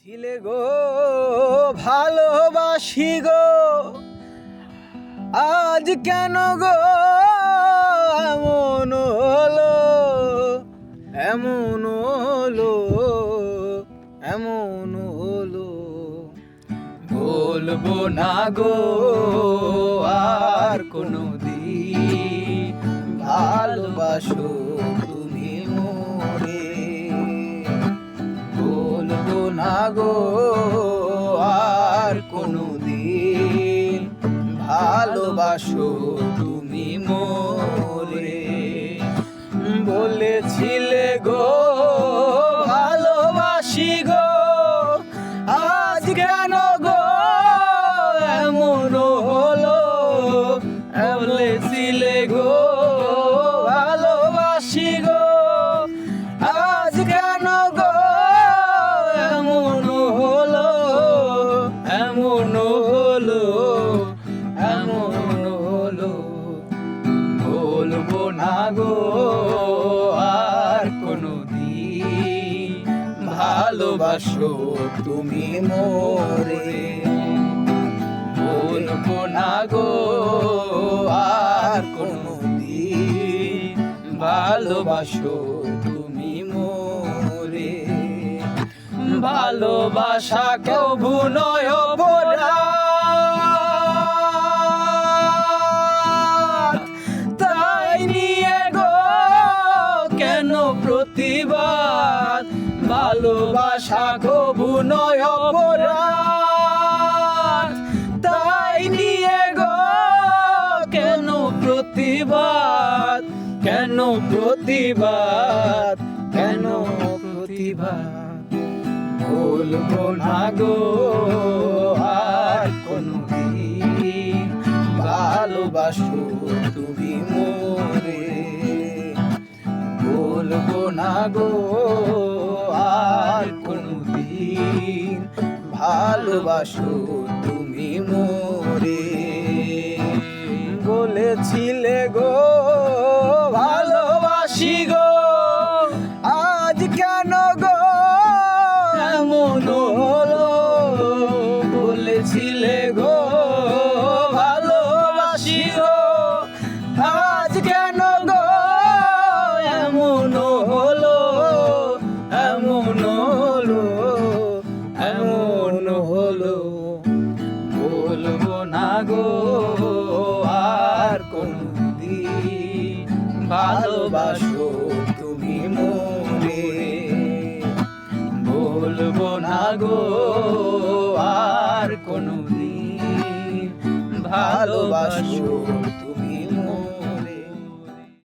ছিলে গো ভালোবাসি গো, আজ কেন গো এমন হলো, এমন হলো, এমন হলো। বলবো না গো আর কোনো দিন, ভালোবাসো তুমি মোরে। বলবো না গো আর কোনো দিন, ভালোবাসো তুমি মোরে। বলেছিলে গো ভালোবাসি গো, আজ কেন গো এমন হলো। বলেছিলে গো ভালোবাসি গো, আজ কেন গো এমন হলো, এমন হলো, এমন হলো। বলবো না গো আর কোনো দিন, ভালোবাসো তুমি মোরে। বলবো না গো আর কোনো দিন, ভালোবাসো তুমি মোরে। ভালোবাসা কেউ নয় অপরাধ, তাই নিয়ে গো কেন প্রতিবাদ। ভালোবাসা কবু নয় অপরাধ, তাই নিয়ে গো কেন প্রতিবাদ, কেন প্রতিবাদ, কেন প্রতিবাদ। বলবো না গো আর কোনো দিন, ভালোবাসো তুমি মোরে। বলবো না গো আর কোনো দিন, ভালোবাসো তুমি মোরে। বলেছিলে গো ভালোবাসি গো, আজ কেন গো এমন হলো। বলেছিলে গো ভালোবাসি গো, আজ কেন গো এমন হলো, এমন হলো, এমন হলো। বলবো না গো আর কোনো দিন, ভালোবাসো তুমি মোরে। বলবো না গো আর কোনো দিন, ভালোবাসো তুমি